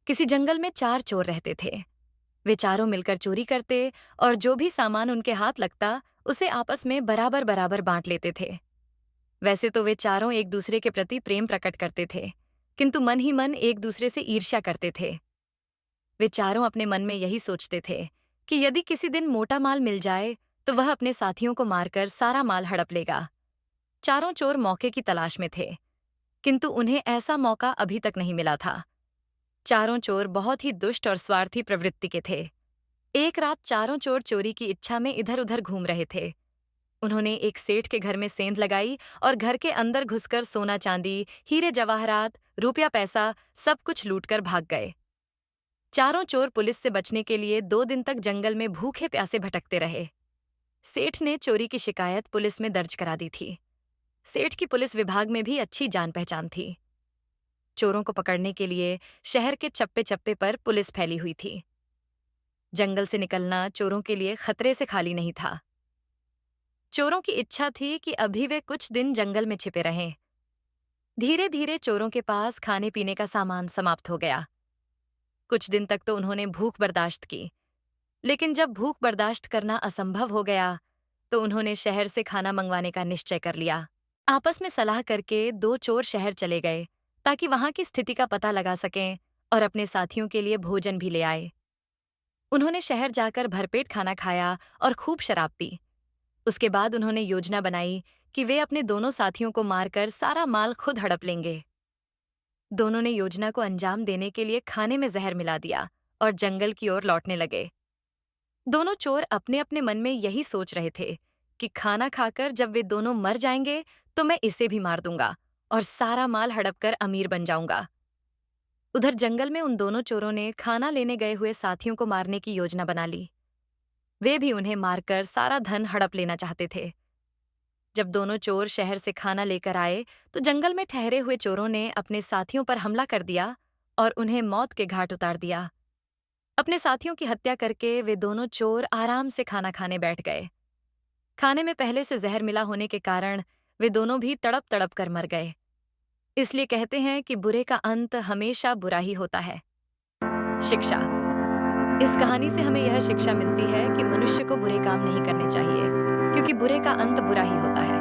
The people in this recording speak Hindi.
किसी जंगल में चार चोर रहते थे। वे चारों मिलकर चोरी करते और जो भी सामान उनके हाथ लगता उसे आपस में बराबर बराबर बांट लेते थे। वैसे तो वे चारों एक दूसरे के प्रति प्रेम प्रकट करते थे, किंतु मन ही मन एक दूसरे से ईर्ष्या करते थे। वे चारों अपने मन में यही सोचते थे कि यदि किसी दिन मोटा माल मिल जाए तो वह अपने साथियों को मारकर सारा माल हड़प लेगा। चारों चोर मौके की तलाश में थे, किंतु उन्हें ऐसा मौका अभी तक नहीं मिला था। चारों चोर बहुत ही दुष्ट और स्वार्थी प्रवृत्ति के थे। एक रात चारों चोर चोरी की इच्छा में इधर उधर घूम रहे थे। उन्होंने एक सेठ के घर में सेंध लगाई और घर के अंदर घुसकर सोना चांदी, हीरे जवाहरात, रुपया पैसा सब कुछ लूटकर भाग गए। चारों चोर पुलिस से बचने के लिए 2 दिन तक जंगल में भूखे प्यासे भटकते रहे। सेठ ने चोरी की शिकायत पुलिस में दर्ज करा दी थी। सेठ की पुलिस विभाग में भी अच्छी जान पहचान थी। चोरों को पकड़ने के लिए शहर के चप्पे चप्पे पर पुलिस फैली हुई थी। जंगल से निकलना चोरों के लिए खतरे से खाली नहीं था। चोरों की इच्छा थी कि अभी वे कुछ दिन जंगल में छिपे रहें। धीरे धीरे चोरों के पास खाने पीने का सामान समाप्त हो गया। कुछ दिन तक तो उन्होंने भूख बर्दाश्त की, लेकिन जब भूख बर्दाश्त करना असंभव हो गया तो उन्होंने शहर से खाना मंगवाने का निश्चय कर लिया। आपस में सलाह करके दो चोर शहर चले गए ताकि वहां की स्थिति का पता लगा सकें और अपने साथियों के लिए भोजन भी ले आए। उन्होंने शहर जाकर भरपेट खाना खाया और खूब शराब पी। उसके बाद उन्होंने योजना बनाई कि वे अपने दोनों साथियों को मारकर सारा माल खुद हड़प लेंगे। दोनों ने योजना को अंजाम देने के लिए खाने में जहर मिला दिया और जंगल की ओर लौटने लगे। दोनों चोर अपने अपने मन में यही सोच रहे थे कि खाना खाकर जब वे दोनों मर जाएंगे तो मैं इसे भी मार दूंगा और सारा माल हड़प कर अमीर बन जाऊंगा। उधर जंगल में उन दोनों चोरों ने खाना लेने गए हुए साथियों को मारने की योजना बना ली। वे भी उन्हें मारकर सारा धन हड़प लेना चाहते थे। जब दोनों चोर शहर से खाना लेकर आए तो जंगल में ठहरे हुए चोरों ने अपने साथियों पर हमला कर दिया और उन्हें मौत के घाट उतार दिया। अपने साथियों की हत्या करके वे दोनों चोर आराम से खाना खाने बैठ गए। खाने में पहले से जहर मिला होने के कारण वे दोनों भी तड़प तड़प कर मर गए। इसलिए कहते हैं कि बुरे का अंत हमेशा बुरा ही होता है। शिक्षा। इस कहानी से हमें यह शिक्षा मिलती है कि मनुष्य को बुरे काम नहीं करने चाहिए, क्योंकि बुरे का अंत बुरा ही होता है।